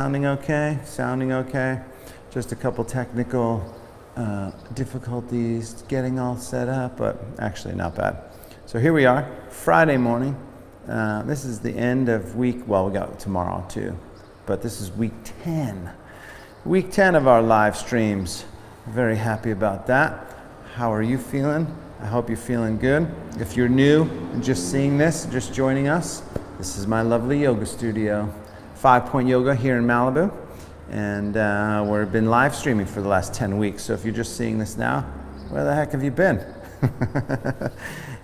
Sounding okay? Sounding okay? Just a couple technical difficulties getting all set up, but actually not bad. So here we are, Friday morning. This is the end of week, well, we got tomorrow too, but this is week 10. Week 10 of our live streams. Very happy about that. How are you feeling? I hope you're feeling good. If you're new and just seeing this, just joining us, this is my lovely yoga studio. 5-Point Yoga here in Malibu. And we've been live streaming for the last 10 weeks. So if you're just seeing this now, where the heck have you been?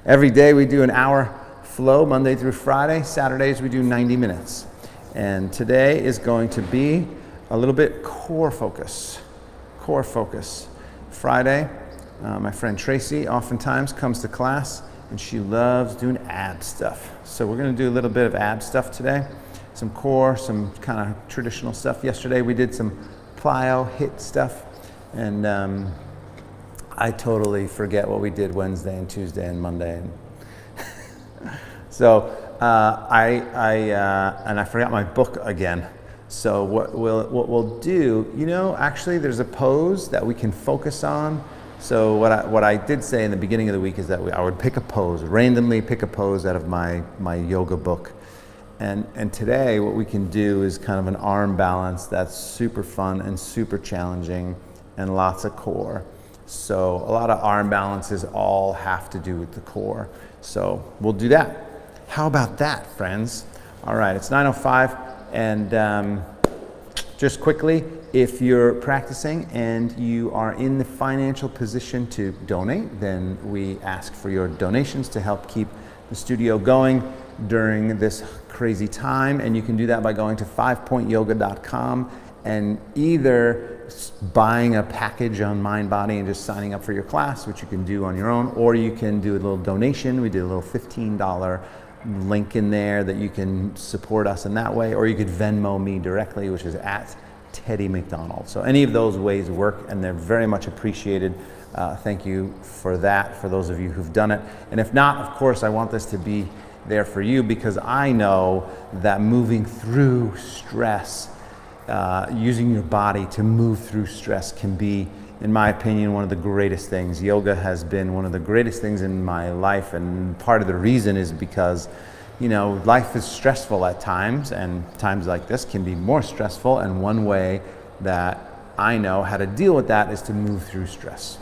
Every day we do an hour flow, Monday through Friday. Saturdays we do 90 minutes. And today is going to be a little bit core focus. Core focus. Friday, my friend Tracy oftentimes comes to class and she loves doing ab stuff. So we're going to do a little bit of ab stuff today. Some core, some kind of traditional stuff. Yesterday we did some plyo hit stuff, and I totally forget what we did Wednesday and Tuesday and Monday. So I forgot my book again. So what we'll do, actually there's a pose that we can focus on. So what I did say in the beginning of the week is that I would pick a pose, randomly pick a pose out of my yoga book. And today what we can do is kind of an arm balance that's super fun and super challenging and lots of core. So a lot of arm balances all have to do with the core. So we'll do that. How about that, friends? All right, it's 9:05, and just quickly, if you're practicing and you are in the financial position to donate, then we ask for your donations to help keep the studio going during this crazy time, and you can do that by going to 5pointyoga.com and either buying a package on MindBody and just signing up for your class, which you can do on your own, or you can do a little donation. We did a little $15 link in there that you can support us in that way, or you could Venmo me directly, which is at Teddy McDonald. So any of those ways work, and they're very much appreciated. Thank you for that, for those of you who've done it. And if not, of course, I want this to be there for you, because I know that moving through stress, using your body to move through stress can be, in my opinion, one of the greatest things. Yoga has been one of the greatest things in my life, and part of the reason is because, life is stressful at times, and times like this can be more stressful, and one way that I know how to deal with that is to move through stress.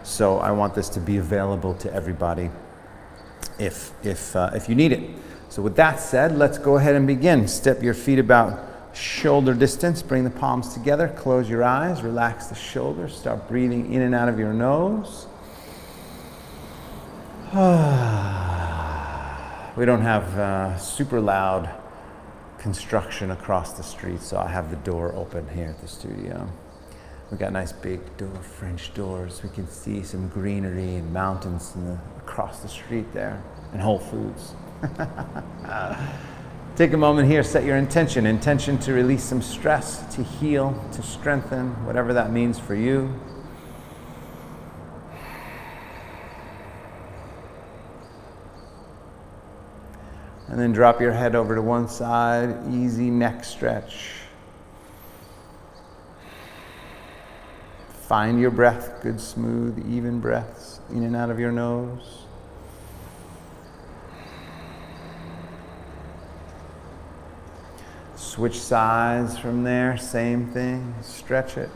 So I want this to be available to everybody if you need it. So with that said, let's go ahead and begin. Step your feet about shoulder distance, bring the palms together, close your eyes, relax the shoulders, start breathing in and out of your nose. We don't have super loud construction across the street, so I have the door open here at the studio. We got nice big French doors. We can see some greenery and mountains across the street there, and Whole Foods. Take a moment here, set your intention to release some stress, to heal, to strengthen, whatever that means for you. And then drop your head over to one side, easy neck stretch. Find your breath, good, smooth, even breaths in and out of your nose. Switch sides from there, same thing, stretch it.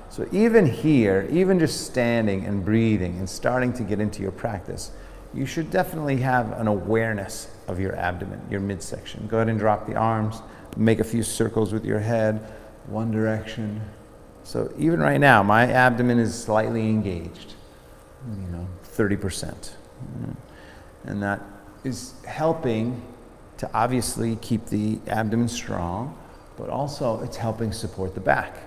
So even here, even just standing and breathing and starting to get into your practice, you should definitely have an awareness of your abdomen, your midsection. Go ahead and drop the arms, make a few circles with your head, one direction. So even right now, my abdomen is slightly engaged, 30%. And that is helping to obviously keep the abdomen strong, but also it's helping support the back.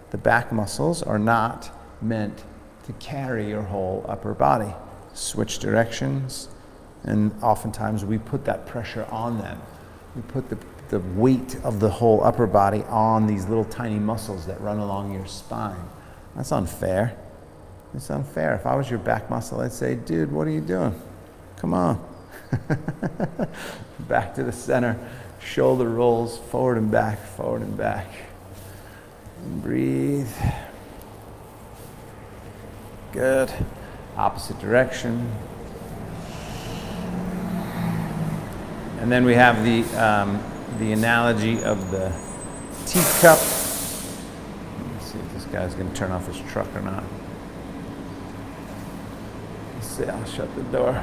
The back muscles are not meant to carry your whole upper body. Switch directions, and oftentimes we put that pressure on them. We put the weight of the whole upper body on these little tiny muscles that run along your spine. That's unfair. It's unfair. If I was your back muscle, I'd say, dude, what are you doing? Come on. Back to the center. Shoulder rolls forward and back, forward and back. And breathe. Good. Opposite direction. And then we have the analogy of the teacup. Let's see if this guy's going to turn off his truck or not. Let's see, I'll shut the door.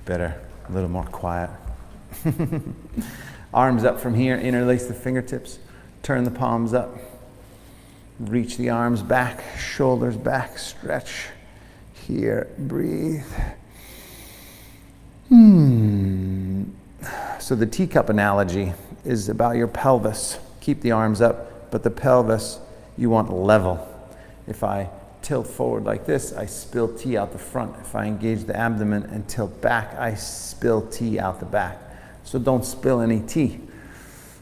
Better, a little more quiet. Arms up from here, interlace the fingertips, turn the palms up, reach the arms back, shoulders back, stretch. Here, breathe. So the teacup analogy is about your pelvis. Keep the arms up, but the pelvis you want level. If I tilt forward like this, I spill tea out the front. If I engage the abdomen and tilt back, I spill tea out the back. So don't spill any tea.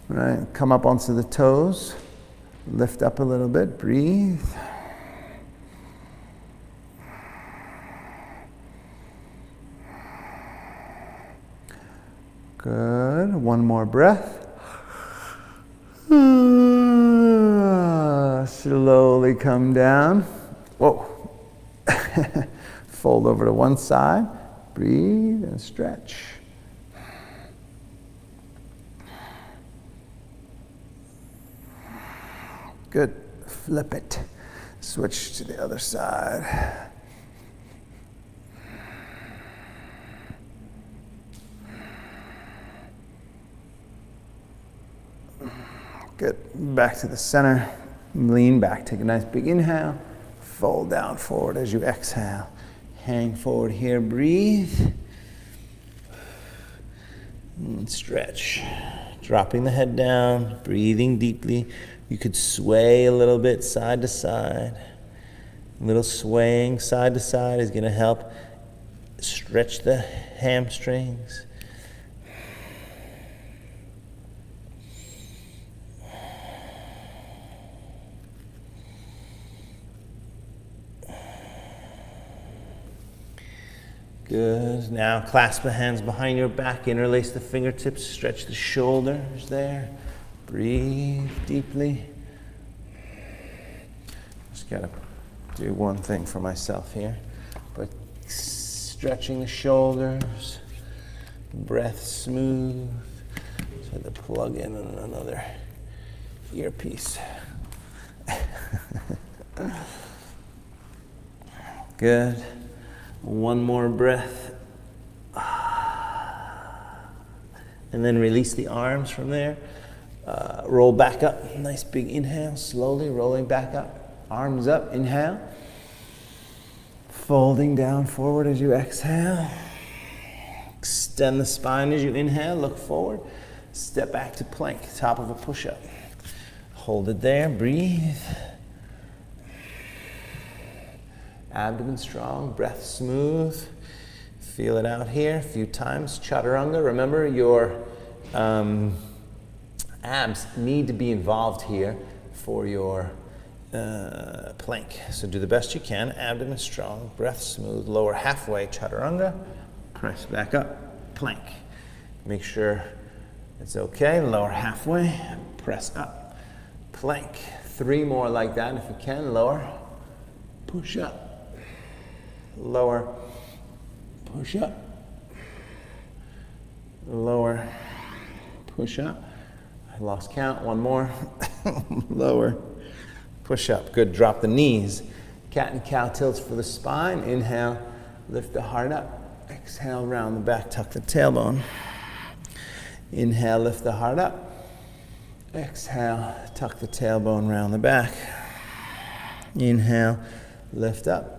All right, come up onto the toes, lift up a little bit, breathe. Good, one more breath. Slowly come down. Whoa. Fold over to one side, breathe and stretch. Good, flip it. Switch to the other side. Good, back to the center, lean back, take a nice big inhale, fold down forward as you exhale. Hang forward here, breathe, and stretch. Dropping the head down, breathing deeply. You could sway a little bit side to side. A little swaying side to side is gonna help stretch the hamstrings. Good. Now clasp the hands behind your back, interlace the fingertips, stretch the shoulders there. Breathe deeply. Just gotta do one thing for myself here. But stretching the shoulders, breath smooth. So I had to plug in another earpiece. Good. One more breath. And then release the arms from there. Roll back up. Nice big inhale. Slowly rolling back up. Arms up. Inhale. Folding down forward as you exhale. Extend the spine as you inhale. Look forward. Step back to plank. Top of a push-up. Hold it there. Breathe. Abdomen strong, breath smooth. Feel it out here a few times. Chaturanga, remember your abs need to be involved here for your plank. So do the best you can. Abdomen strong, breath smooth. Lower halfway, chaturanga. Press back up, plank. Make sure it's okay. Lower halfway, press up, plank. 3 more like that if you can. Lower, push up. Lower, push up, lower, push up. I lost count, one more. Lower, push up. Good, drop the knees. Cat and cow tilts for the spine. Inhale, lift the heart up. Exhale, round the back, tuck the tailbone. Inhale, lift the heart up. Exhale, tuck the tailbone, round the back. Inhale, lift up.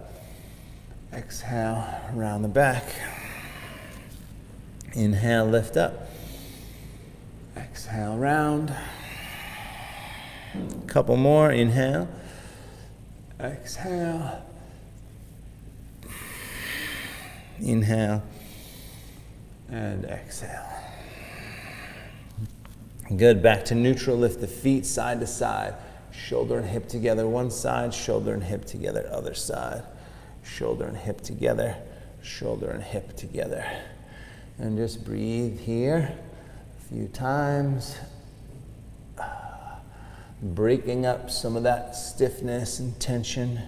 Exhale, round the back. Inhale, lift up. Exhale, round. Couple more, inhale. Exhale. Inhale. And exhale. Good, back to neutral. Lift the feet side to side. shoulder and hip together, one side, shoulder and hip together, other side, shoulder and hip together, shoulder and hip together. And just breathe here a few times, breaking up some of that stiffness and tension.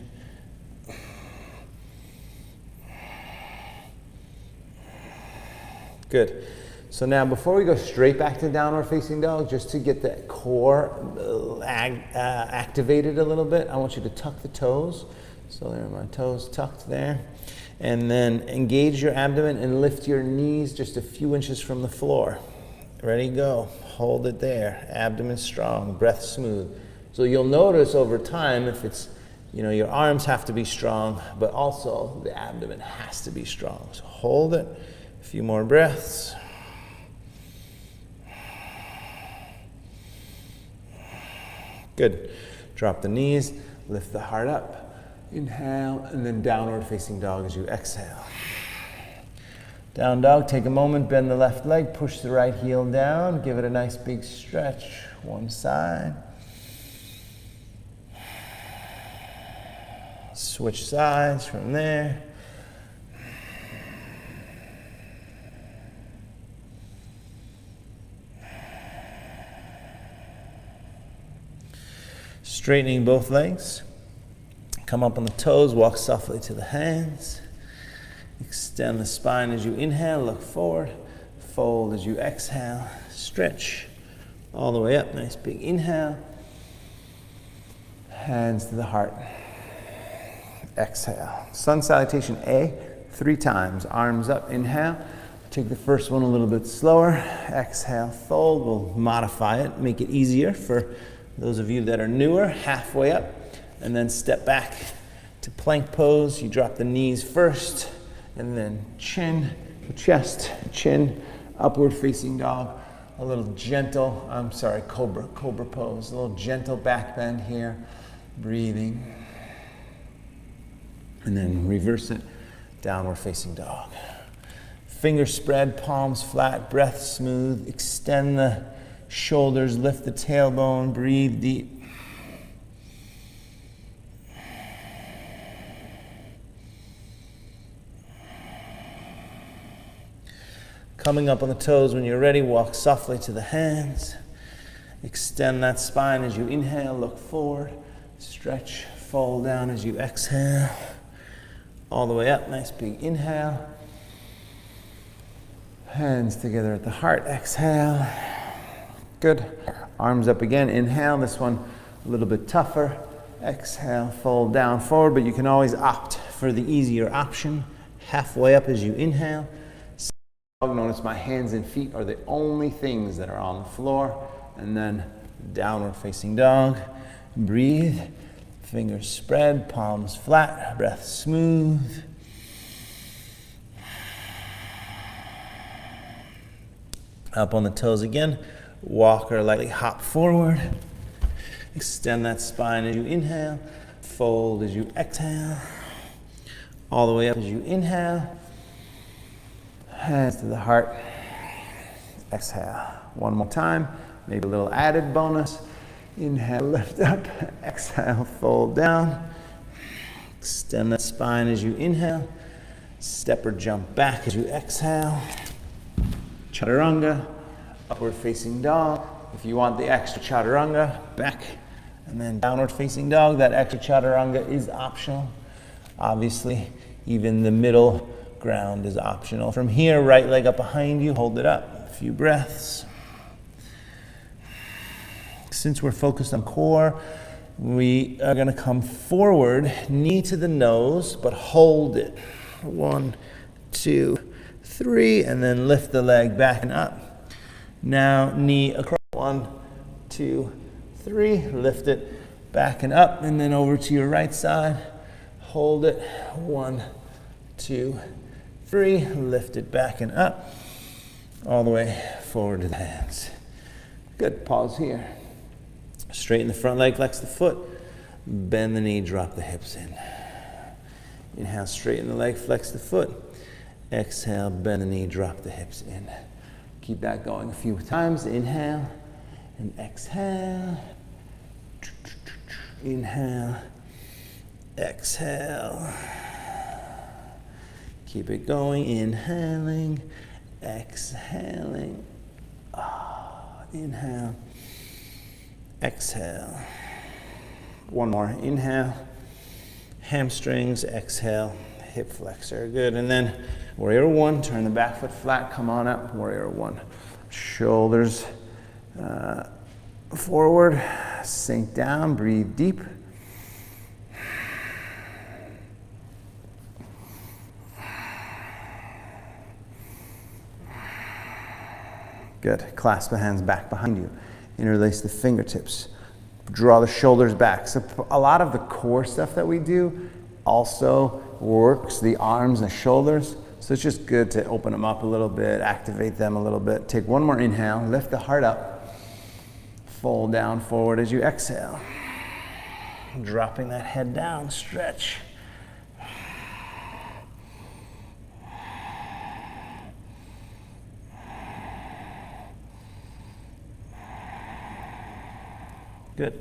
Good. So now before we go straight back to downward facing dog, just to get the core activated a little bit, I want you to tuck the toes. So there are my toes tucked there. And then engage your abdomen and lift your knees just a few inches from the floor. Ready, go. Hold it there. Abdomen strong, breath smooth. So you'll notice over time if it's, your arms have to be strong, but also the abdomen has to be strong. So hold it. A few more breaths. Good. Drop the knees, lift the heart up. Inhale, and then downward facing dog as you exhale. Down dog, take a moment, bend the left leg, push the right heel down, give it a nice big stretch, one side. Switch sides from there. Straightening both legs. Come up on the toes, walk softly to the hands. Extend the spine as you inhale, look forward. Fold as you exhale. Stretch all the way up, nice big inhale. Hands to the heart. Exhale. Sun salutation A, 3 times. Arms up, inhale. Take the first one a little bit slower. Exhale, fold. We'll modify it, make it easier for those of you that are newer. Halfway up, and then step back to plank pose. You drop the knees first, and then chin, chest, chin, upward facing dog. A little gentle, cobra pose. A little gentle back bend here. Breathing. And then reverse it, downward facing dog. Fingers spread, palms flat, breath smooth. Extend the shoulders, lift the tailbone, breathe deep. Coming up on the toes when you're ready, walk softly to the hands. Extend that spine as you inhale, look forward. Stretch, fold down as you exhale. All the way up, nice big inhale. Hands together at the heart, exhale. Good. Arms up again, inhale. This one a little bit tougher. Exhale, fold down forward, but you can always opt for the easier option. Halfway up as you inhale. Notice my hands and feet are the only things that are on the floor. And then downward facing dog. Breathe. Fingers spread, palms flat, breath smooth. Up on the toes again. Walk or lightly hop forward. Extend that spine as you inhale. Fold as you exhale. All the way up as you inhale. Hands to the heart. Exhale. One more time. Maybe a little added bonus. Inhale, lift up. Exhale, fold down. Extend that spine as you inhale. Step or jump back as you exhale. Chaturanga, upward facing dog. If you want the extra chaturanga, back and then downward facing dog. That extra chaturanga is optional. Obviously, even the middle ground is optional. From here, right leg up behind you, hold it up. A few breaths. Since we're focused on core, we are going to come forward, knee to the nose, but hold it. 1, 2, 3, and then lift the leg back and up. Now knee across. 1, 2, 3. Lift it back and up, and then over to your right side. Hold it. 1, 2, 3. Lift it back and up. All the way forward to the hands. Good. Pause here. Straighten the front leg, flex the foot. Bend the knee, drop the hips in. Inhale, straighten the leg, flex the foot. Exhale, bend the knee, drop the hips in. Keep that going a few times. Inhale and exhale. Inhale, exhale. Keep it going, inhaling, exhaling. Inhale, exhale. One more, inhale, hamstrings, exhale, hip flexor, good. And then warrior one, turn the back foot flat, come on up, warrior one. Shoulders forward, sink down, breathe deep. Good. Clasp the hands back behind you. Interlace the fingertips. Draw the shoulders back. So a lot of the core stuff that we do also works the arms and the shoulders. So it's just good to open them up a little bit, activate them a little bit. Take one more inhale, lift the heart up. Fold down forward as you exhale. Dropping that head down, stretch. Good.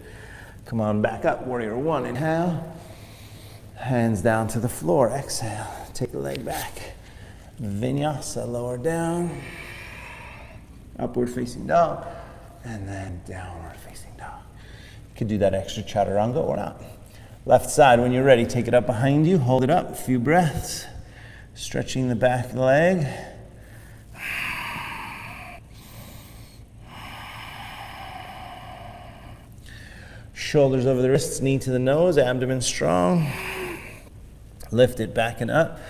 Come on back up, warrior one. Inhale. Hands down to the floor. Exhale. Take the leg back. Vinyasa, lower down. Upward facing dog. And then downward facing dog. You could do that extra chaturanga or not. Left side, when you're ready, take it up behind you. Hold it up. A few breaths. Stretching the back of the leg. Shoulders over the wrists, knee to the nose, abdomen strong. Lift it back and up.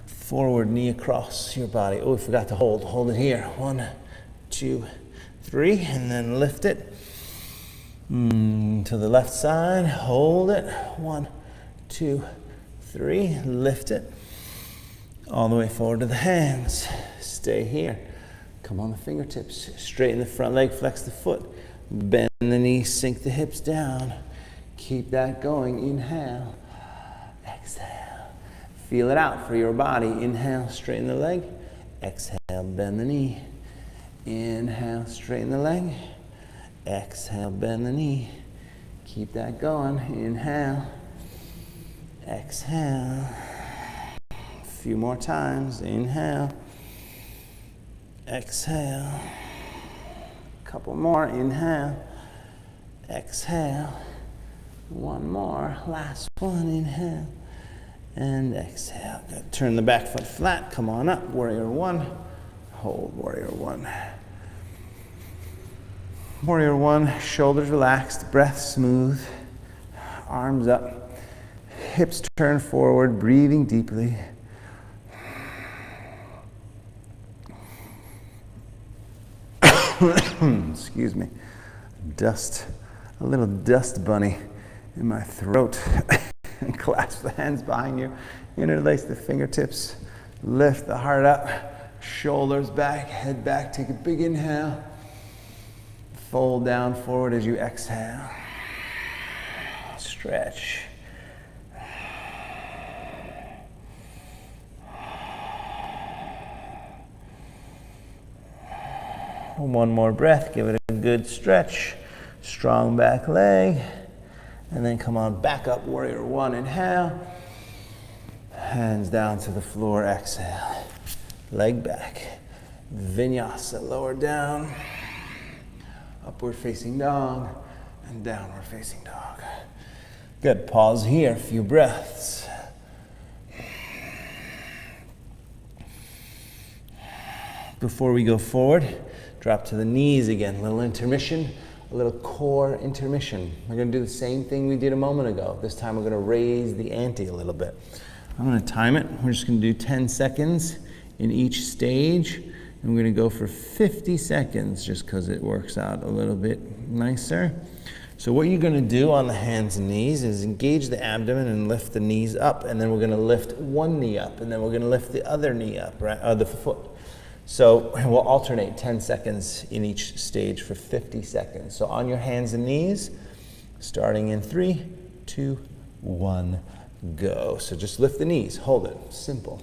Forward, knee across your body. Oh, we forgot to hold. Hold it here. 1, 2, 3, and then lift it. To the left side, hold it. 1, 2, 3, lift it. All the way forward to the hands. Stay here. Come on the fingertips. Straighten the front leg, flex the foot. Bend the knees, sink the hips down. Keep that going. Inhale, exhale. Feel it out for your body. Inhale, straighten the leg. Exhale, bend the knee. Inhale, straighten the leg. Exhale, bend the knee. Keep that going. Inhale, exhale. A few more times. Inhale, exhale. Couple more, inhale, exhale, one more, last one, inhale, and exhale. Good. Turn the back foot flat, come on up, warrior one, hold warrior one. Warrior one, shoulders relaxed, breath smooth, arms up, hips turn forward, breathing deeply. Excuse me, a little dust bunny in my throat. Clasp the hands behind you, interlace the fingertips, lift the heart up, shoulders back, head back, take a big inhale, fold down forward as you exhale, stretch. One more breath, give it a good stretch. Strong back leg. And then come on back up, warrior one, inhale. Hands down to the floor, exhale. Leg back. Vinyasa, lower down. Upward facing dog and downward facing dog. Good, pause here, a few breaths. Before we go forward, drop to the knees again, a little intermission, a little core intermission. We're gonna do the same thing we did a moment ago. This time we're gonna raise the ante a little bit. I'm gonna time it. We're just gonna do 10 seconds in each stage. And we're gonna go for 50 seconds just because it works out a little bit nicer. So what you're gonna do on the hands and knees is engage the abdomen and lift the knees up, and then we're gonna lift one knee up, and then we're gonna lift the other knee up, right, the foot. So we'll alternate 10 seconds in each stage for 50 seconds. So on your hands and knees, starting in 3, 2, 1, go. So just lift the knees, hold it, simple.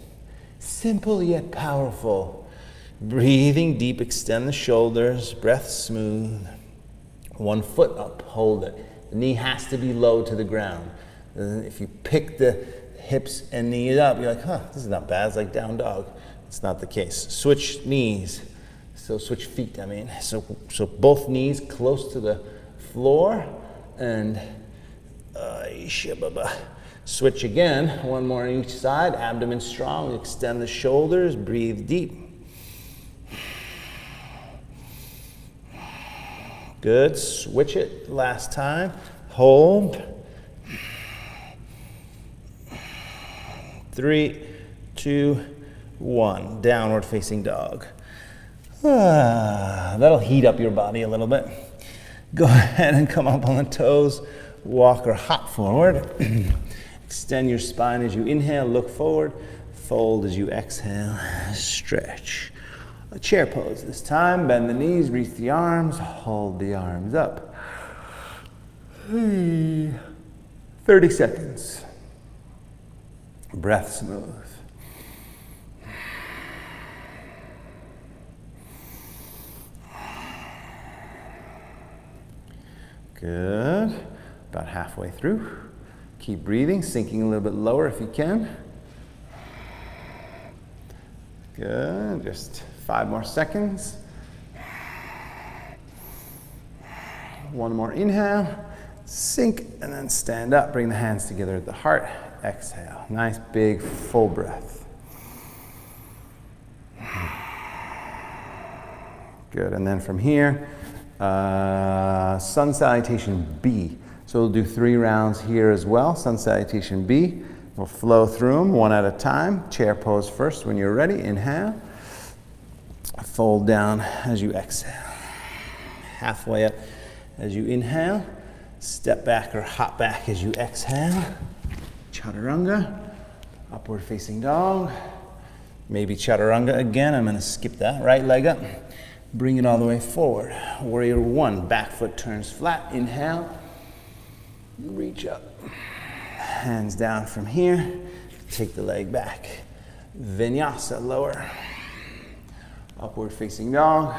Simple yet powerful. Breathing deep, extend the shoulders, breath smooth. One foot up, hold it. The knee has to be low to the ground. If you pick the hips and knees up, you're like, huh, this is not bad. It's like down dog. It's not the case. Switch knees. So switch feet, I mean. So both knees close to the floor and switch again. One more on each side. Abdomen strong. Extend the shoulders. Breathe deep. Good. Switch it. Last time. Hold. 3, 2, 1. Downward facing dog. That'll heat up your body a little bit. Go ahead and come up on the toes. Walk or hop forward. Extend your spine as you inhale. Look forward. Fold as you exhale. Stretch. A chair pose this time. Bend the knees. Reach the arms. Hold the arms up. 30 seconds. Breath smooth. Good. About halfway through. Keep breathing, sinking a little bit lower if you can. Good. Just 5 more seconds. One more inhale. Sink and then stand up. Bring the hands together at the heart. Exhale. Nice big full breath. Good. And then from here, sun salutation B. So we'll do 3 rounds here as well. Sun salutation B. We'll flow through them one at a time. Chair pose first when you're ready. Inhale. Fold down as you exhale. Halfway up as you inhale. Step back or hop back as you exhale. Chaturanga. Upward facing dog. Maybe chaturanga again. I'm going to skip that. Right leg up. Bring it all the way forward. Warrior 1. Back foot turns flat. Inhale. Reach up. Hands down from here. Take the leg back. Vinyasa, lower. Upward facing dog.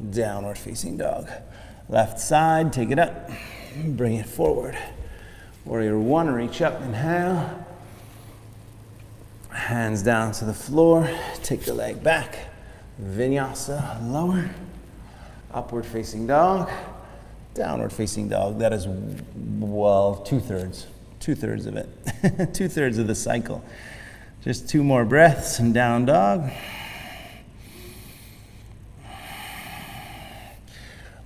Downward facing dog. Left side, take it up. Bring it forward. Warrior 1, reach up. Inhale. Hands down to the floor. Take the leg back. Vinyasa, lower. Upward facing dog. Downward facing dog. That is, well, two-thirds of it. 2/3 of the cycle. Just 2 more breaths and down dog.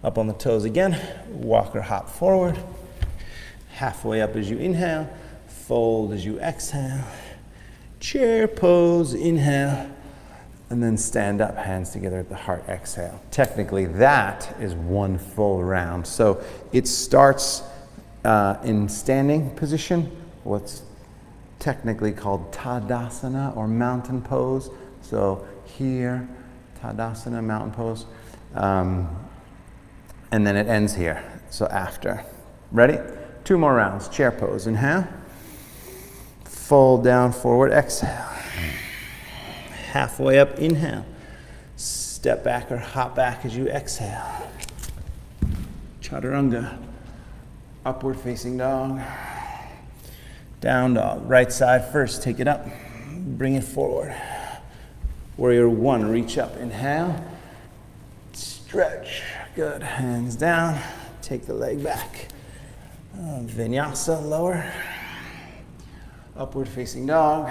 Up on the toes again. Walk or hop forward. Halfway up as you inhale. Fold as you exhale. Chair pose, inhale. And then stand up, hands together at the heart, exhale. Technically, that is 1 full round. So it starts in standing position, what's technically called Tadasana or mountain pose. So here, Tadasana, mountain pose. And then it ends here, so after. Ready? 2 more rounds. Chair pose, inhale. Fold down, forward, exhale. Halfway up, inhale. Step back or hop back as you exhale. Chaturanga. Upward facing dog. Down dog. Right side first, take it up. Bring it forward. Warrior 1, reach up, inhale. Stretch. Good. Hands down. Take the leg back. Vinyasa, lower. Upward facing dog.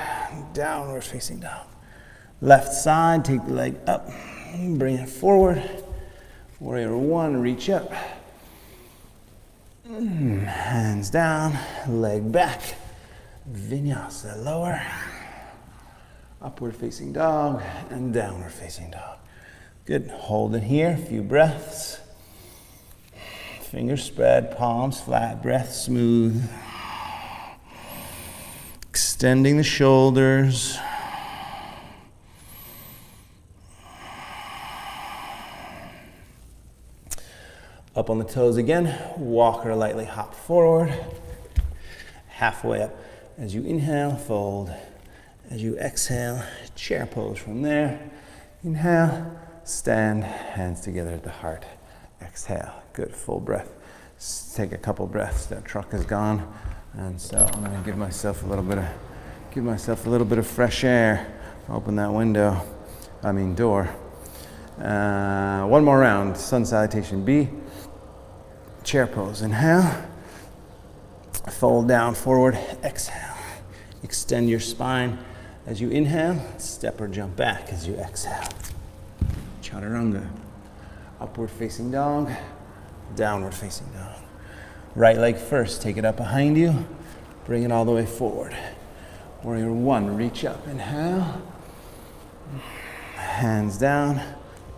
Downward facing dog. Left side, take the leg up. Bring it forward. Warrior 1, reach up. Hands down. Leg back. Vinyasa, lower. Upward facing dog and downward facing dog. Good. Hold it here. A few breaths. Fingers spread, palms flat, breath smooth. Extending the shoulders. Up on the toes again. Walk or lightly hop forward. Halfway up as you inhale, fold. As you exhale, chair pose from there. Inhale, stand, hands together at the heart. Exhale, good, full breath. take a couple breaths. That truck is gone, and so I'm gonna give myself a little bit of fresh air. Open that door. One more round. Sun salutation B. Chair pose. Inhale. Fold down, forward. Exhale. Extend your spine as you inhale. Step or jump back as you exhale. Chaturanga. Upward facing dog. Downward facing dog. Right leg first. Take it up behind you. Bring it all the way forward. Warrior one. Reach up. Inhale. Hands down.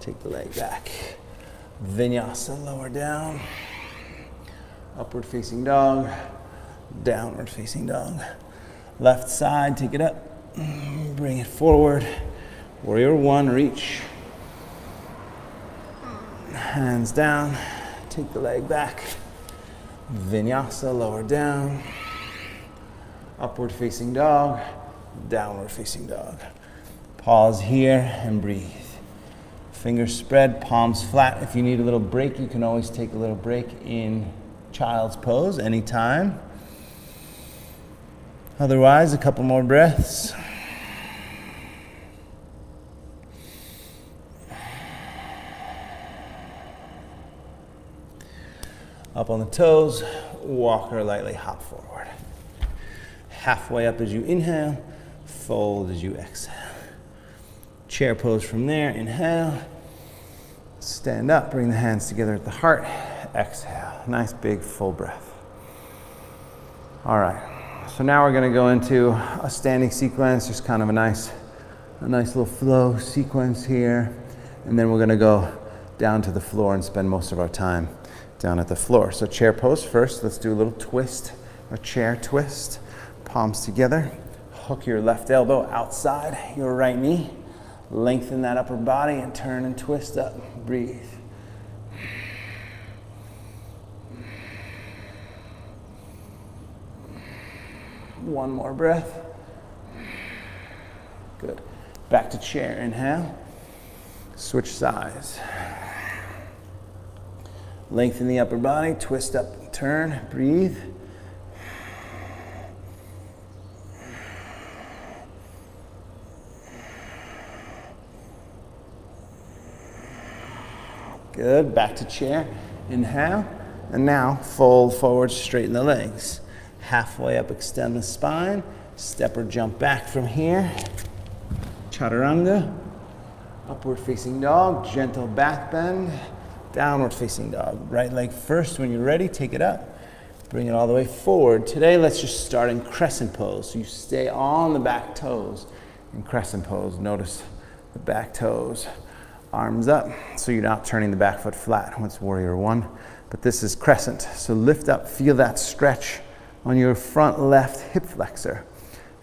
Take the leg back. Vinyasa. Lower down. Upward facing dog. Downward facing dog. Left side, take it up, bring it forward. Warrior one, reach. Hands down, take the leg back. Vinyasa, lower down. Upward facing dog, downward facing dog. Pause here and breathe. Fingers spread, palms flat. If you need a little break, you can always take a little break in child's pose anytime. Otherwise, a couple more breaths. Up on the toes, walk or lightly hop forward. Halfway up as you inhale, fold as you exhale. Chair pose from there, inhale. Stand up, bring the hands together at the heart, exhale. Nice big full breath. All right. So now we're going to go into a standing sequence, just kind of a nice little flow sequence here. And then we're going to go down to the floor and spend most of our time down at the floor. So chair pose first. Let's do a little twist, a chair twist. Palms together. Hook your left elbow outside your right knee. Lengthen that upper body and turn and twist up. Breathe. One more breath. Good. Back to chair. Inhale. Switch sides. Lengthen the upper body. Twist up. Turn. Breathe. Good. Back to chair. Inhale. And now fold forward, straighten the legs. Halfway up, extend the spine. Step or jump back from here. Chaturanga. Upward facing dog, gentle back bend. Downward facing dog. Right leg first. When you're ready, take it up. Bring it all the way forward. Today, let's just start in crescent pose. So you stay on the back toes in crescent pose. Notice the back toes. Arms up, so you're not turning the back foot flat. Once warrior one. But this is crescent. So lift up, feel that stretch on your front left hip flexor,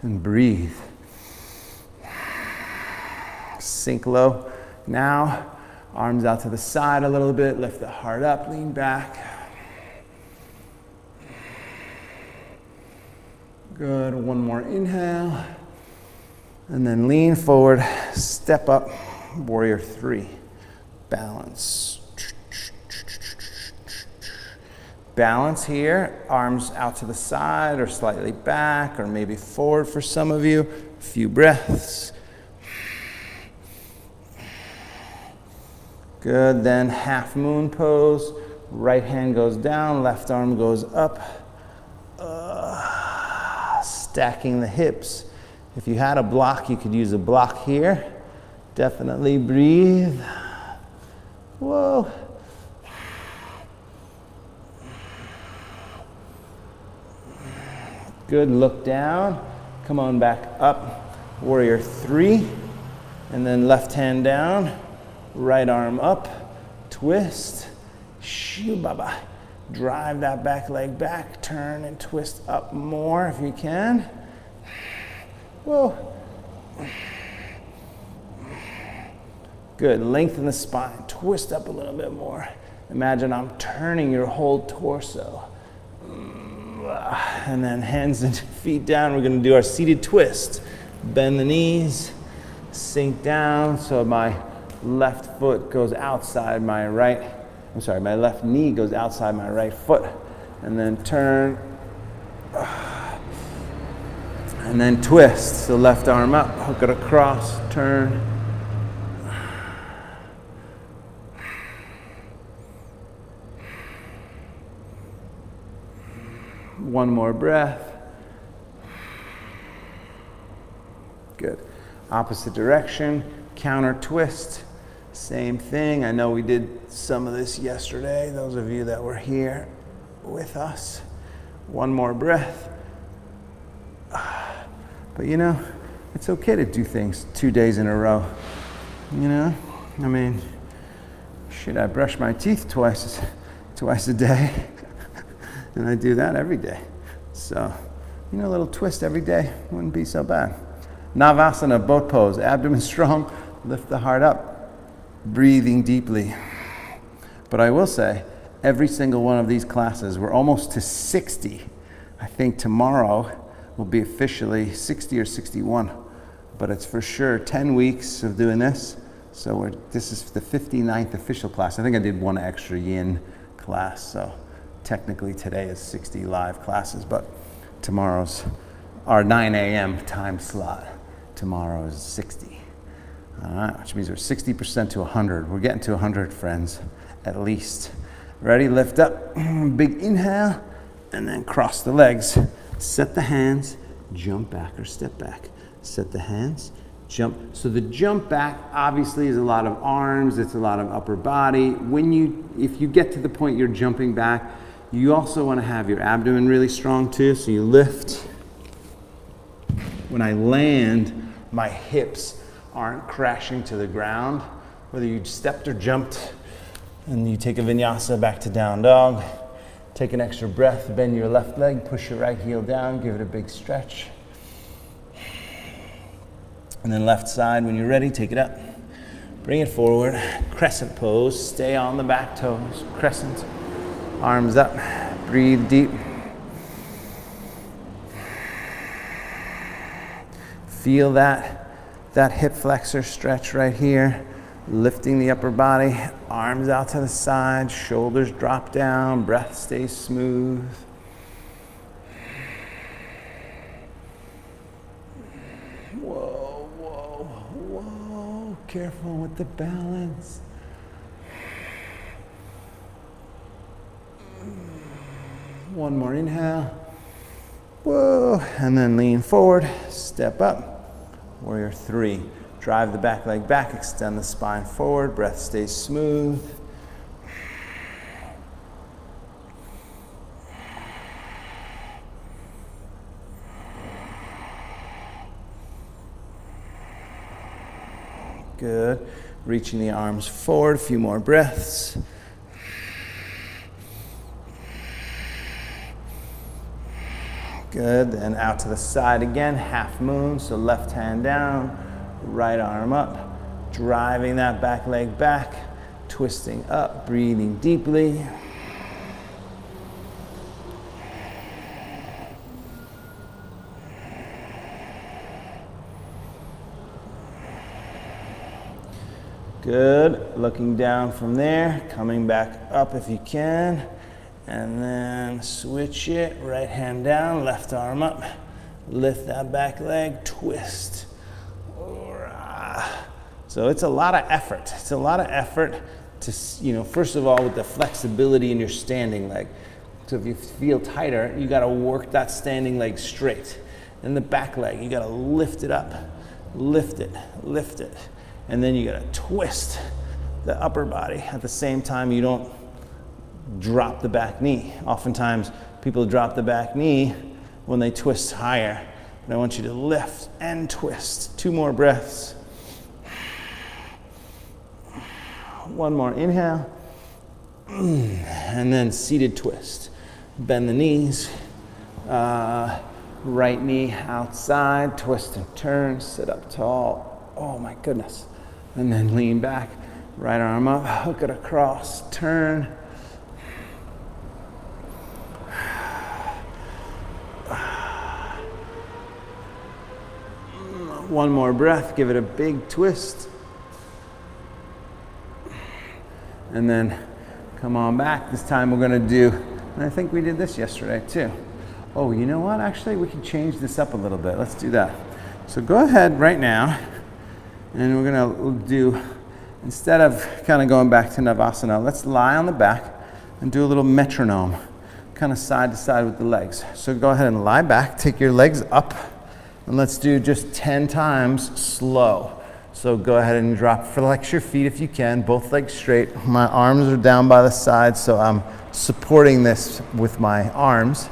and breathe. Sink low. Now, arms out to the side a little bit, lift the heart up, lean back. Good, one more inhale. And then lean forward, step up, warrior three. Balance. Balance here, arms out to the side or slightly back or maybe forward for some of you. A few breaths. Good, then half moon pose. Right hand goes down, left arm goes up. Stacking the hips. If you had a block, you could use a block here. Definitely breathe. Whoa. Good, look down, come on back up, warrior three, and then left hand down, right arm up, twist, shoo baba. Drive that back leg back, turn and twist up more if you can. Whoa. Good, lengthen the spine, twist up a little bit more. Imagine I'm turning your whole torso. And then hands and feet down. We're going to do our seated twist. Bend the knees, sink down so my left foot goes outside my right my left knee goes outside my right foot. And then turn. And then twist. So left arm up, hook it across, turn. One more breath. Good. Opposite direction, counter twist. Same thing. I know we did some of this yesterday, those of you that were here with us. One more breath. But you know, it's okay to do things 2 days in a row. You know, I mean, shit, I brush my teeth twice a day. And I do that every day. So, you know, a little twist every day wouldn't be so bad. Navasana, boat pose, abdomen strong, lift the heart up, breathing deeply. But I will say, every single one of these classes, we're almost to 60. I think tomorrow will be officially 60 or 61. But it's for sure 10 weeks of doing this. So this is the 59th official class. I think I did one extra yin class. So technically today is 60 live classes, but tomorrow's our 9 a.m. time slot. Tomorrow is 60. All right, which means we're 60% to 100. We're getting to 100, friends, at least. Ready? Lift up. Big inhale, and then cross the legs. Set the hands, jump back or step back. Set the hands, jump. So the jump back obviously is a lot of arms, it's a lot of upper body. If you get to the point you're jumping back, you also want to have your abdomen really strong too. So you lift. When I land, my hips aren't crashing to the ground. Whether you stepped or jumped, and you take a vinyasa back to down dog. Take an extra breath, bend your left leg, push your right heel down, give it a big stretch. And then left side, when you're ready, take it up. Bring it forward, crescent pose, stay on the back toes, crescent, arms up, breathe deep. Feel that hip flexor stretch right here. Lifting the upper body, arms out to the side, shoulders drop down, breath stays smooth. Whoa, whoa, whoa. Careful with the balance. One more inhale. Whoa, and then lean forward, step up. Warrior 3. Drive the back leg back, extend the spine forward, breath stays smooth. Good. Reaching the arms forward, a few more breaths. Good, then out to the side again, half moon, so left hand down. Right arm up, driving that back leg back, twisting up, breathing deeply. Good, looking down from there, coming back up if you can, and then switch it, right hand down, left arm up, lift that back leg, twist. So it's a lot of effort. It's a lot of effort to, first of all, with the flexibility in your standing leg. So if you feel tighter, you got to work that standing leg straight. And the back leg, you got to lift it up, lift it. And then you got to twist the upper body. At the same time, you don't drop the back knee. Oftentimes, people drop the back knee when they twist higher. And I want you to lift and twist. 2 more breaths. One more inhale, and then seated twist. Bend the knees, right knee outside, twist and turn, sit up tall. Oh my goodness. And then lean back, right arm up, hook it across, turn. One more breath, give it a big twist. And then Come on back. This time we're gonna do, and I think we did this yesterday too. Oh, you know what? Actually, we can change this up a little bit. Let's do that. So go ahead right now, and we're gonna do, instead of kind of going back to Navasana, let's lie on the back and do a little metronome, kind of side to side with the legs. So go ahead and lie back, take your legs up, and let's do just 10 times slow. So go ahead and flex your feet if you can, both legs straight. My arms are down by the side, so I'm supporting this with my arms.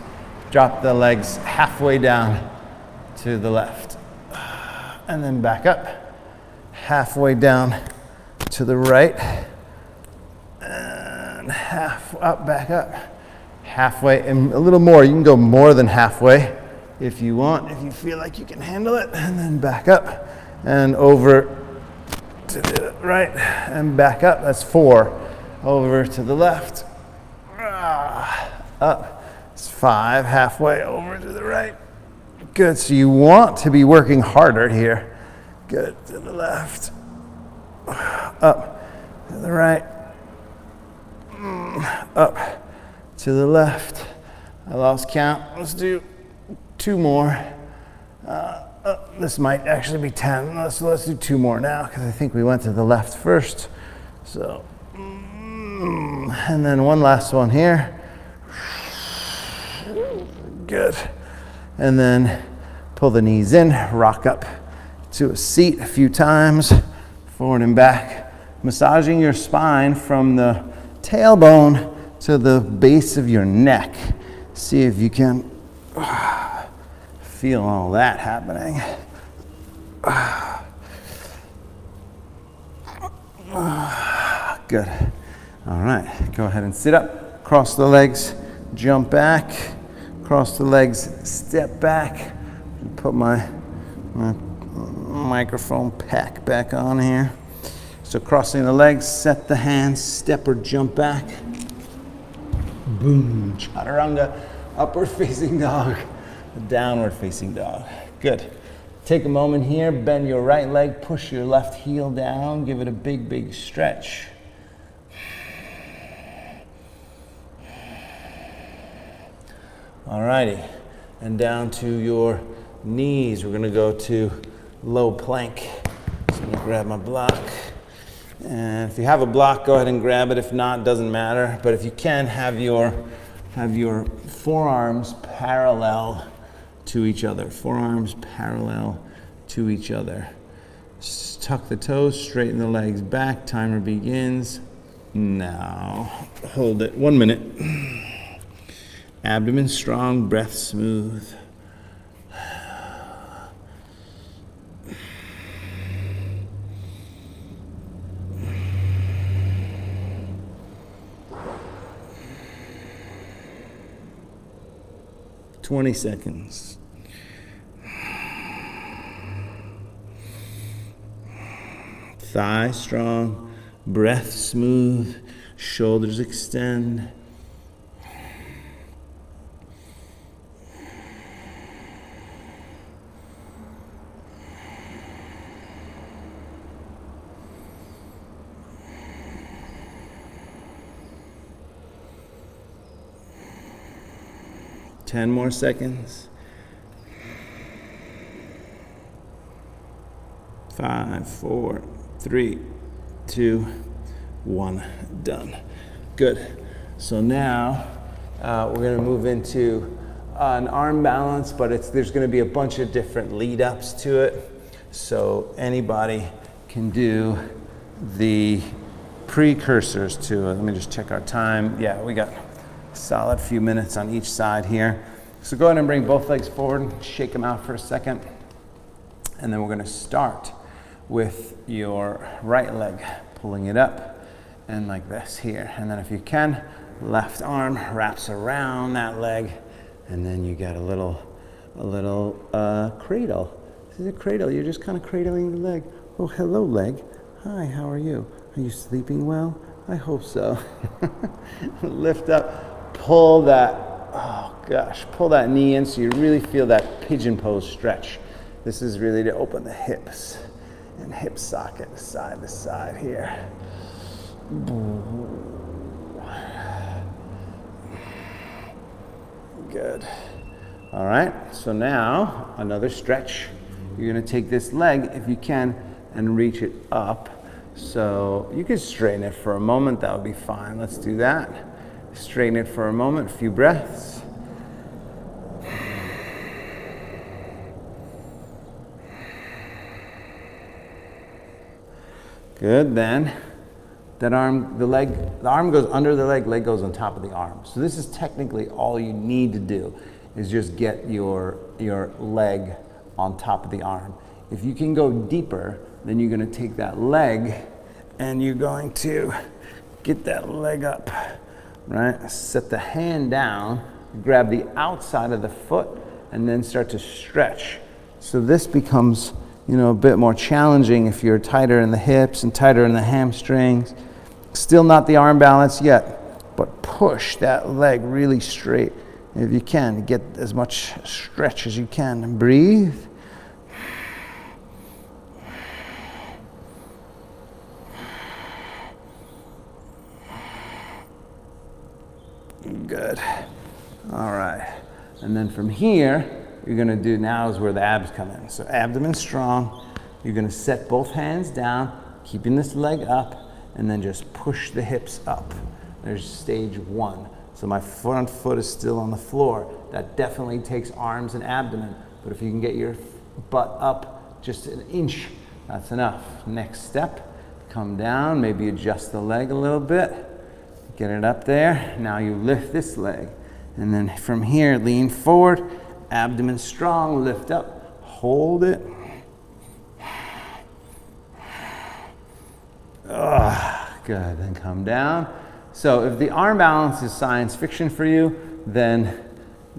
Drop the legs halfway down to the left. And then back up. Halfway down to the right. And half up, back up. Halfway, and a little more. You can go more than halfway if you want, if you feel like you can handle it. And then back up. And over to the right and back up. That's 4. Over to the left. Up. It's 5. Halfway over to the right. Good. So you want to be working harder here. Good. To the left. Up. To the right. Up. To the left. I lost count. Let's do 2 more. This might actually be 10. Let's do 2 more now, because I think we went to the left first. So, and then one last one here. Good. And then pull the knees in, rock up to a seat a few times, forward and back, massaging your spine from the tailbone to the base of your neck. See if you can feel all that happening. Good. All right, go ahead and sit up, cross the legs, jump back, cross the legs, step back. Put my microphone pack back on here. So crossing the legs, set the hands, step or jump back. Boom, chaturanga, upward facing dog, downward facing dog. Good. Take a moment here, bend your right leg, push your left heel down, give it a big, big stretch. Alrighty, and down to your knees. We're gonna go to low plank. So I'm gonna grab my block. And if you have a block, go ahead and grab it. If not, doesn't matter. But if you can, have your forearms parallel to each other. Forearms parallel to each other. Just tuck the toes, straighten the legs back. Timer begins now. Hold it 1 minute. Abdomen strong, breath smooth. "20 seconds. Thigh strong, breath smooth, shoulders extend. Ten more seconds. 5, 4, 3, 2, 1. Done. Good. So now we're going to move into an arm balance, but there's going to be a bunch of different lead ups to it. So anybody can do the precursors to it. Let me just check our time. Yeah, we got a solid few minutes on each side here. So go ahead and bring both legs forward, shake them out for a second. And then we're going to start with your right leg, pulling it up and like this here. And then if you can, left arm wraps around that leg, and then you get a little cradle. This is a cradle. You're just kind of cradling the leg. Oh, hello, leg. Hi, how are you? Are you sleeping well? I hope so. Lift up, pull that, oh gosh, pull that knee in so you really feel that pigeon pose stretch. This is really to open the hips and hip socket side to side here. Good. All right, so now another stretch. You're gonna take this leg, if you can, and reach it up. So you can straighten it for a moment, that would be fine. Let's do that. Straighten it for a moment, a few breaths. Good, then that arm, the arm goes under the leg goes on top of the arm. So this is technically all you need to do, is just get your leg on top of the arm. If you can go deeper, then you're gonna take that leg and you're going to get that leg up, right? Set the hand down, grab the outside of the foot, and then start to stretch. So this becomes, a bit more challenging if you're tighter in the hips and tighter in the hamstrings. Still not the arm balance yet, but push that leg really straight if you can. Get as much stretch as you can and breathe. Good. All right. And then from here, you're gonna do, now is where the abs come in. So abdomen strong. You're gonna set both hands down, keeping this leg up, and then just push the hips up. There's stage one. So my front foot is still on the floor. That definitely takes arms and abdomen. But if you can get your butt up just an inch, that's enough. Next step, come down, maybe adjust the leg a little bit. Get it up there. Now you lift this leg. And then from here, lean forward, abdomen strong, lift up, hold it. Good, then come down. So if the arm balance is science fiction for you, then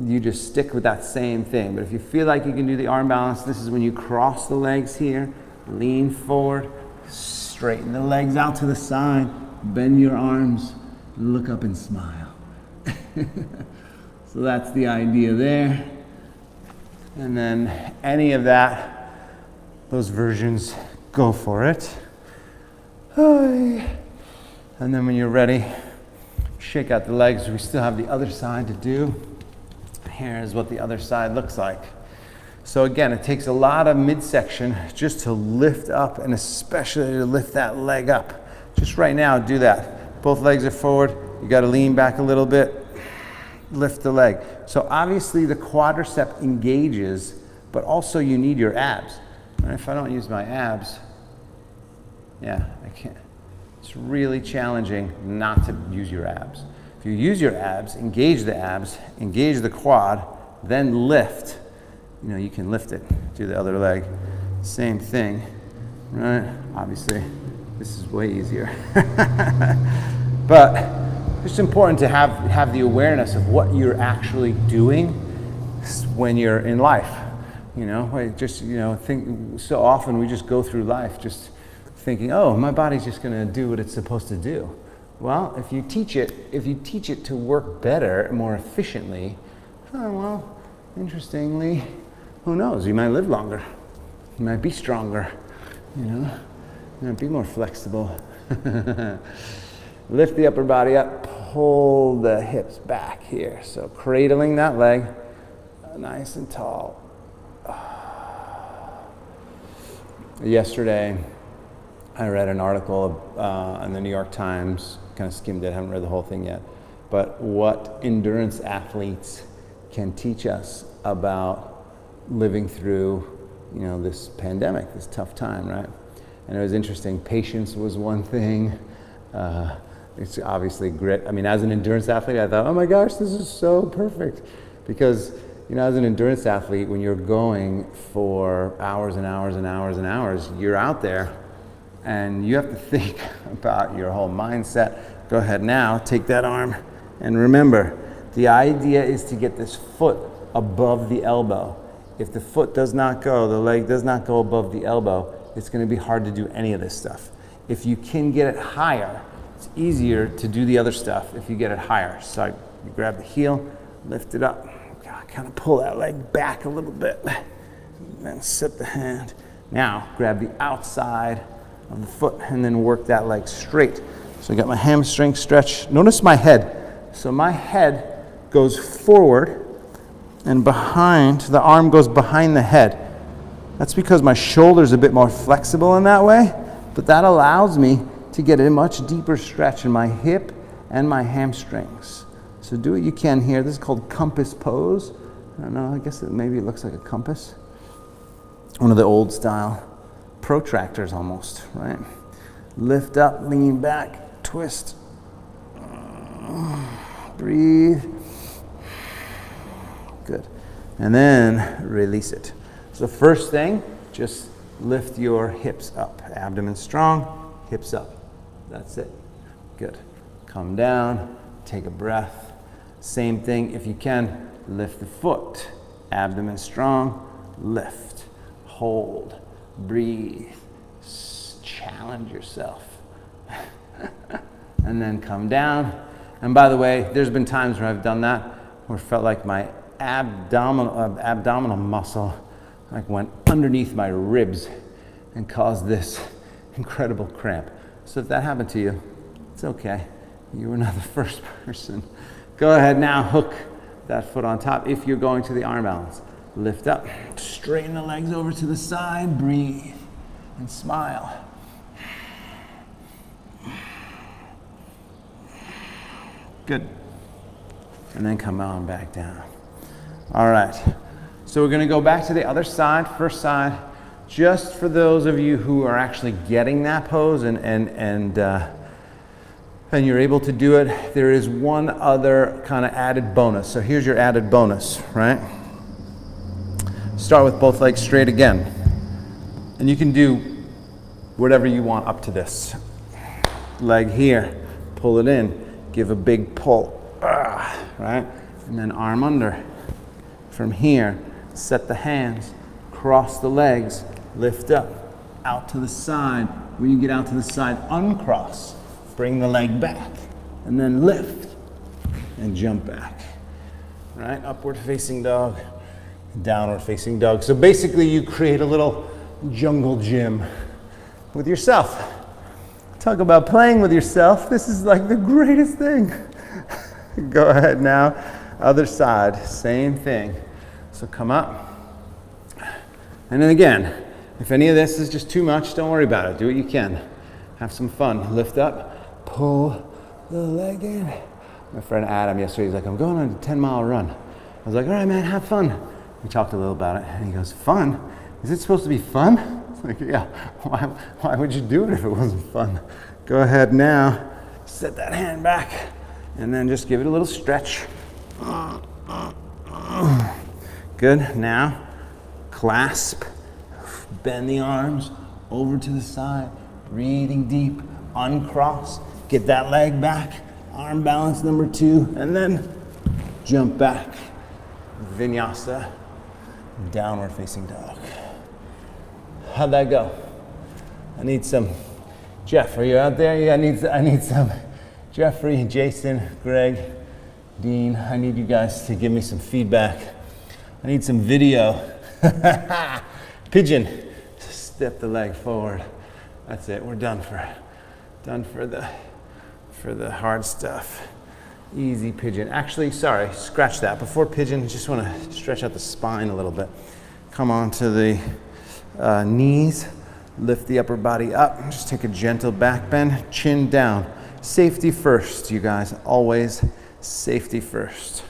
you just stick with that same thing. But if you feel like you can do the arm balance, this is when you cross the legs here, lean forward, straighten the legs out to the side, bend your arms, look up and smile. So that's the idea there. And then any of that, those versions, go for it. And then when you're ready, shake out the legs. We still have the other side to do. Here is what the other side looks like. So again, it takes a lot of midsection just to lift up, and especially to lift that leg up. Just right now, do that. Both legs are forward. You got to lean back a little bit. Lift the leg. So obviously the quadricep engages, but also you need your abs. And if I don't use my abs, yeah, I can't. It's really challenging not to use your abs. If you use your abs, engage the quad, then lift. You can lift it. Do the other leg. Same thing, right? Obviously, this is way easier. But it's important to have the awareness of what you're actually doing when you're in life. Think so often we just go through life just thinking, oh, my body's just going to do what it's supposed to do. Well, if you teach it to work better, more efficiently, interestingly, who knows? You might live longer. You might be stronger. You might be more flexible. Lift the upper body up, pull the hips back here. So cradling that leg, nice and tall. Yesterday, I read an article in the New York Times, kind of skimmed it, haven't read the whole thing yet, but what endurance athletes can teach us about living through, this pandemic, this tough time, right? And it was interesting. Patience was one thing. It's obviously grit. I mean, as an endurance athlete, I thought, oh my gosh, this is so perfect. Because, as an endurance athlete, when you're going for hours and hours and hours and hours, you're out there and you have to think about your whole mindset. Go ahead now, take that arm. And remember, the idea is to get this foot above the elbow. If the foot does not go, the leg does not go above the elbow, it's going to be hard to do any of this stuff. If you can get it higher, it's easier to do the other stuff if you get it higher. So you grab the heel, lift it up, kind of pull that leg back a little bit, and then set the hand. Now grab the outside of the foot and then work that leg straight. So I got my hamstring stretch. Notice my head. So my head goes forward and behind, the arm goes behind the head. That's because my shoulder's a bit more flexible in that way, but that allows me to get a much deeper stretch in my hip and my hamstrings. So do what you can here. This is called compass pose. I don't know, I guess maybe it looks like a compass. One of the old style protractors almost, right? Lift up, lean back, twist. Breathe. Good. And then release it. So first thing, just lift your hips up. Abdomen strong, hips up. That's it. Good. Come down, take a breath. Same thing, if you can, lift the foot. Abdomen strong, lift. Hold, breathe, challenge yourself. And then come down. And by the way, there's been times where I've done that, where it felt like my abdominal muscle like went underneath my ribs and caused this incredible cramp. So if that happened to you, it's okay. You were not the first person. Go ahead now, hook that foot on top if you're going to the arm balance. Lift up, straighten the legs over to the side, breathe, and smile. Good. And then come on back down. All right. So we're going to go back to the other side, first side, just for those of you who are actually getting that pose and you're able to do it. There is one other kind of added bonus. So here's your added bonus, right? Start with both legs straight again. And you can do whatever you want up to this. Leg here, pull it in, give a big pull, right? And then arm under. From here, set the hands, cross the legs, lift up, out to the side. When you get out to the side, uncross, bring the leg back, and then lift and jump back. Right? Upward facing dog, downward facing dog. So basically you create a little jungle gym with yourself. Talk about playing with yourself. This is like the greatest thing. Go ahead now. Other side, same thing. So come up. And then again, if any of this is just too much, don't worry about it. Do what you can. Have some fun. Lift up, pull the leg in. My friend Adam yesterday, he's like, I'm going on a 10-mile run. I was like, all right, man, have fun. We talked a little about it, and he goes, fun? Is it supposed to be fun? It's like, yeah, why would you do it if it wasn't fun? Go ahead now, set that hand back, and then just give it a little stretch. Good, now, clasp, bend the arms over to the side, breathing deep, uncross, get that leg back, arm balance number 2, and then jump back. Vinyasa, downward facing dog. How'd that go? I need some, Jeff, are you out there? Yeah, I need some, Jeffrey, Jason, Greg, Dean, I need you guys to give me some feedback. I need some video. Pigeon, step the leg forward. That's it, we're done for the hard stuff. Easy pigeon. Actually, sorry, scratch that. Before pigeon, just want to stretch out the spine a little bit. Come on to the knees, lift the upper body up, just take a gentle back bend, chin down. Safety first, you guys, always safety first.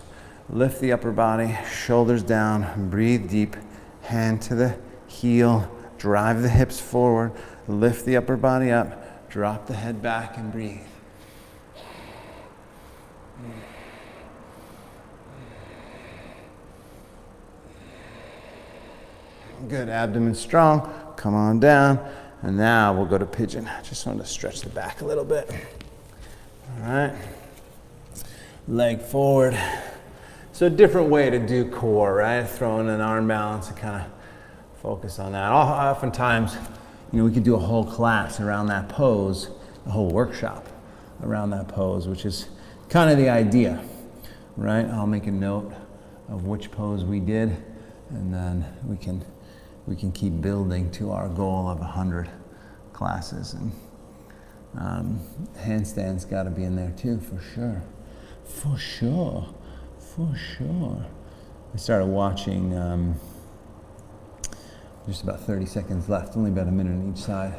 Lift the upper body, shoulders down, breathe deep, hand to the heel, drive the hips forward, lift the upper body up, drop the head back and breathe. Good, abdomen strong, come on down, and now we'll go to pigeon. Just wanted to stretch the back a little bit. All right, leg forward. So a different way to do core, right? Throw in an arm balance and kind of focus on that. Oftentimes, we could do a whole class around that pose, a whole workshop around that pose, which is kind of the idea, right? I'll make a note of which pose we did, and then we can keep building to our goal of 100 classes. And handstands got to be in there too, for sure. For sure. I started watching, just about 30 seconds left, only about a minute on each side,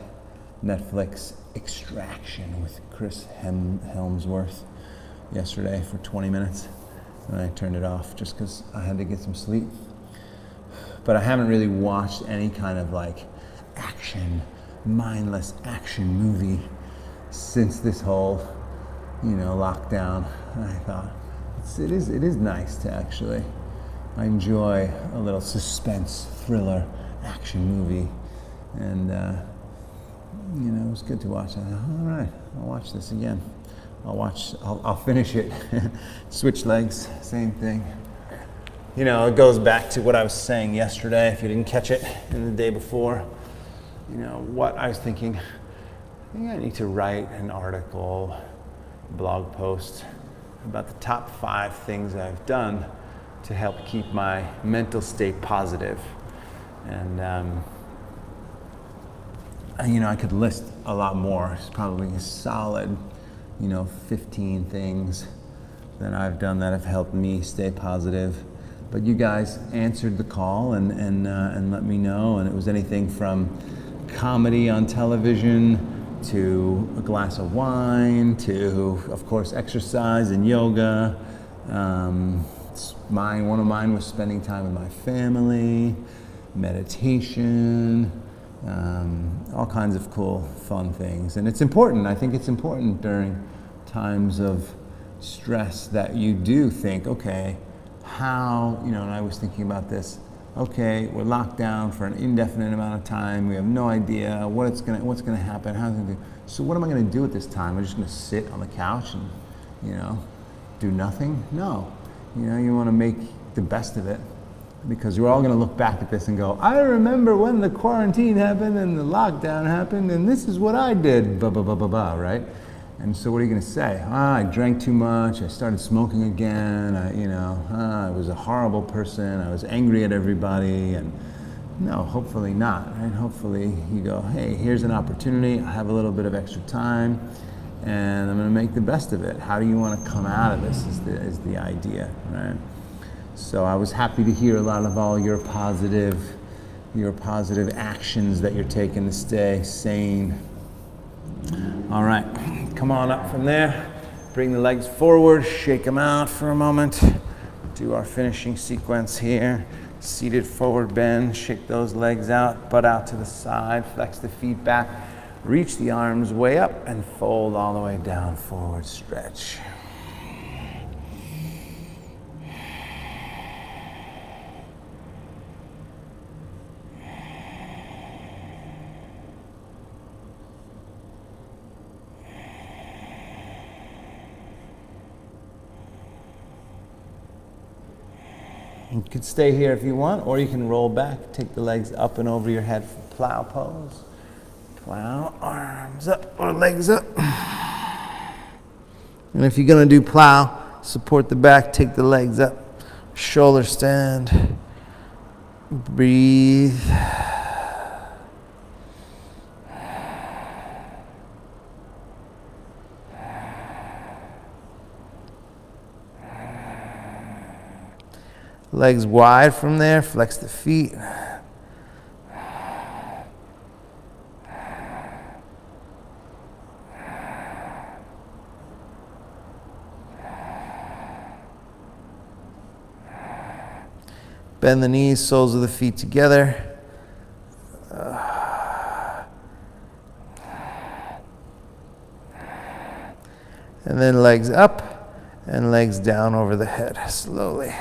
Netflix Extraction with Chris Helmsworth yesterday for 20 minutes. And I turned it off just because I had to get some sleep. But I haven't really watched any kind of like action, mindless action movie since this whole, lockdown. And I thought it is nice to actually. I enjoy a little suspense thriller action movie, and it was good to watch. I thought, all right, I'll watch this again. I'll finish it. Switch legs, same thing. It goes back to what I was saying yesterday, if you didn't catch it, and the day before. What I was thinking, I think I need to write an article, blog post about the top 5 things I've done to help keep my mental state positive. And, I could list a lot more. It's probably a solid 15 things that I've done that have helped me stay positive. But you guys answered the call and let me know, and it was anything from comedy on television to a glass of wine to, of course, exercise and yoga. One of mine was spending time with my family, meditation, all kinds of cool, fun things. And it's important. I think it's important during times of stress that you do think, okay, how, and I was thinking about this, okay, we're locked down for an indefinite amount of time. We have no idea what's gonna happen, how's it gonna do. So what am I gonna do at this time? I'm just gonna sit on the couch and, do nothing? No. You wanna make the best of it, because we're all gonna look back at this and go, I remember when the quarantine happened and the lockdown happened and this is what I did, blah, blah, blah, blah, blah, right? And so what are you gonna say? I drank too much, I started smoking again, I was a horrible person, I was angry at everybody, and no, hopefully not, right? Hopefully you go, hey, here's an opportunity, I have a little bit of extra time, and I'm gonna make the best of it. How do you wanna come out of this is the idea, right? So I was happy to hear a lot of all your positive actions that you're taking to stay sane. All right, come on up from there. Bring the legs forward, shake them out for a moment. Do our finishing sequence here. Seated forward bend, shake those legs out, butt out to the side, flex the feet back, reach the arms way up and fold all the way down, forward stretch. You can stay here if you want, or you can roll back, take the legs up and over your head for plow pose. Plow, arms up or legs up. And if you're gonna do plow, support the back, take the legs up. Shoulder stand. Breathe. Legs wide from there, flex the feet. Bend the knees, soles of the feet together. And then legs up and legs down over the head, slowly.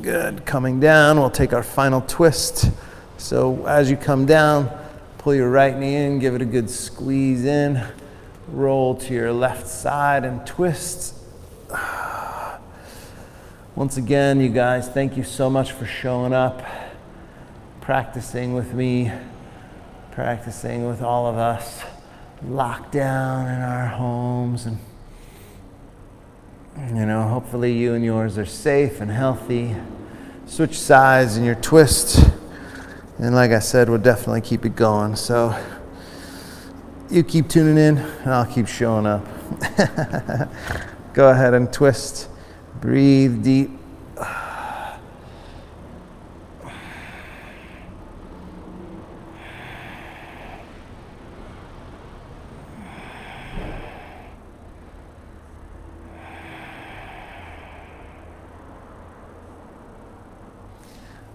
Good, coming down, we'll take our final twist. So as you come down, pull your right knee in, give it a good squeeze in, roll to your left side and twist. Once again, you guys, thank you so much for showing up, practicing with me, practicing with all of us, locked down in our homes, and hopefully you and yours are safe and healthy. Switch sides in your twist. And like I said, we'll definitely keep it going. So you keep tuning in and I'll keep showing up. Go ahead and twist. Breathe deep.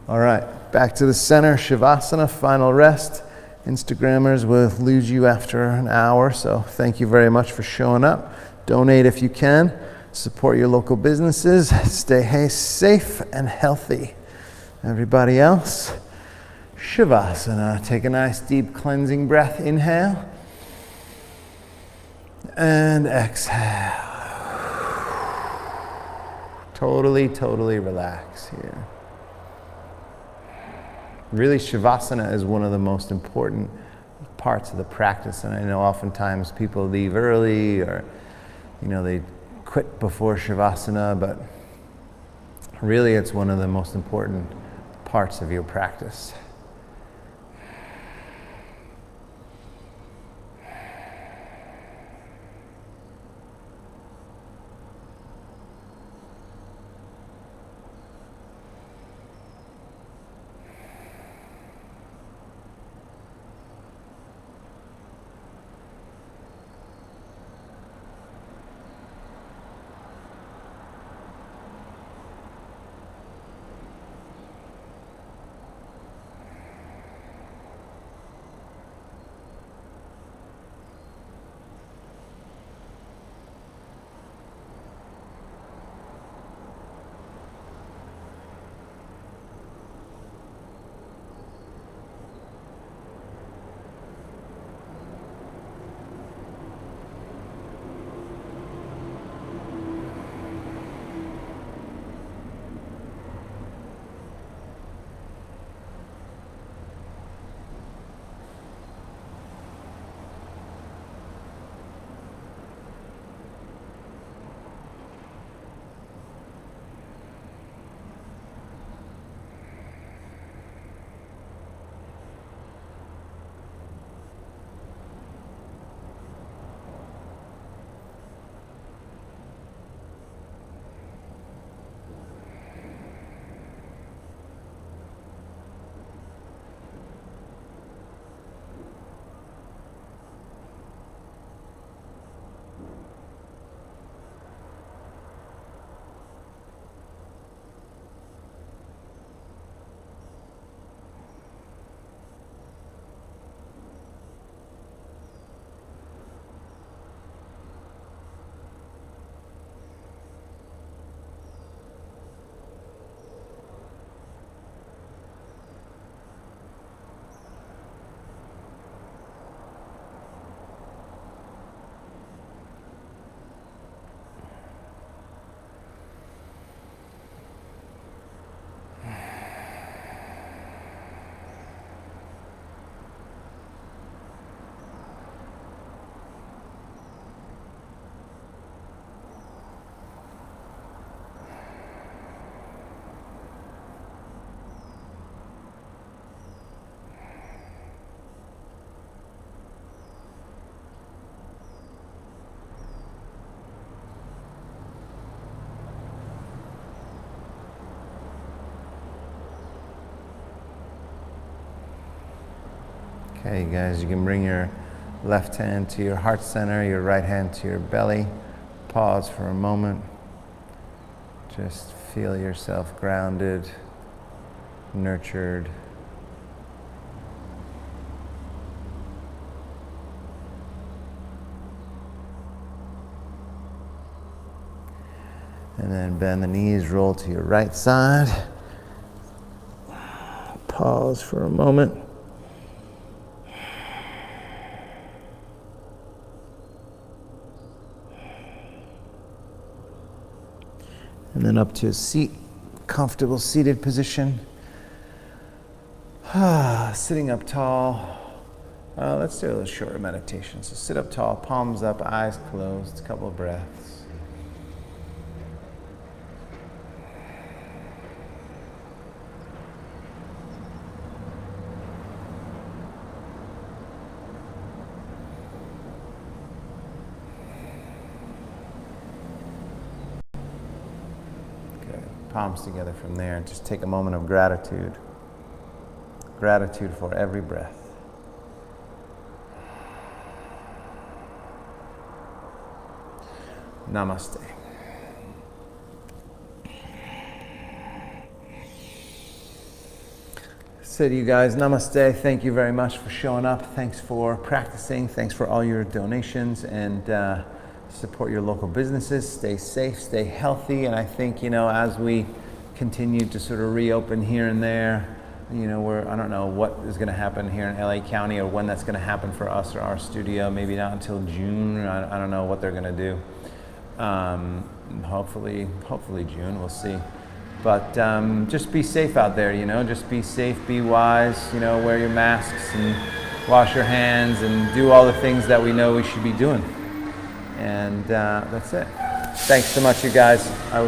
All right, back to the center, Shavasana, final rest. Instagrammers will lose you after an hour, so thank you very much for showing up. Donate if you can. Support your local businesses. Stay safe and healthy. Everybody else, Shavasana. Take a nice deep cleansing breath. Inhale. And exhale. Totally relax here. Really, Shavasana is one of the most important parts of the practice, and I know oftentimes people leave early or, they quit before Shavasana, but really it's one of the most important parts of your practice. Okay, guys, you can bring your left hand to your heart center, your right hand to your belly. Pause for a moment. Just feel yourself grounded, nurtured. And then bend the knees, roll to your right side. Pause for a moment. And then up to a seat, comfortable seated position. Sitting up tall. Let's do a little shorter meditation. So sit up tall, palms up, eyes closed, a couple of breaths. palms together from there. Just take a moment of gratitude. Gratitude for every breath. Namaste. So to you guys, namaste. Thank you very much for showing up. Thanks for practicing. Thanks for all your donations, and support your local businesses. Stay safe, stay healthy. And I think, as we continue to sort of reopen here and there, I don't know what is going to happen here in LA County or when that's going to happen for us or our studio. Maybe not until June. I don't know what they're going to do. Hopefully June, we'll see. But just be safe out there, just be safe, be wise, wear your masks and wash your hands and do all the things that we know we should be doing. And that's it. Thanks so much, you guys. I will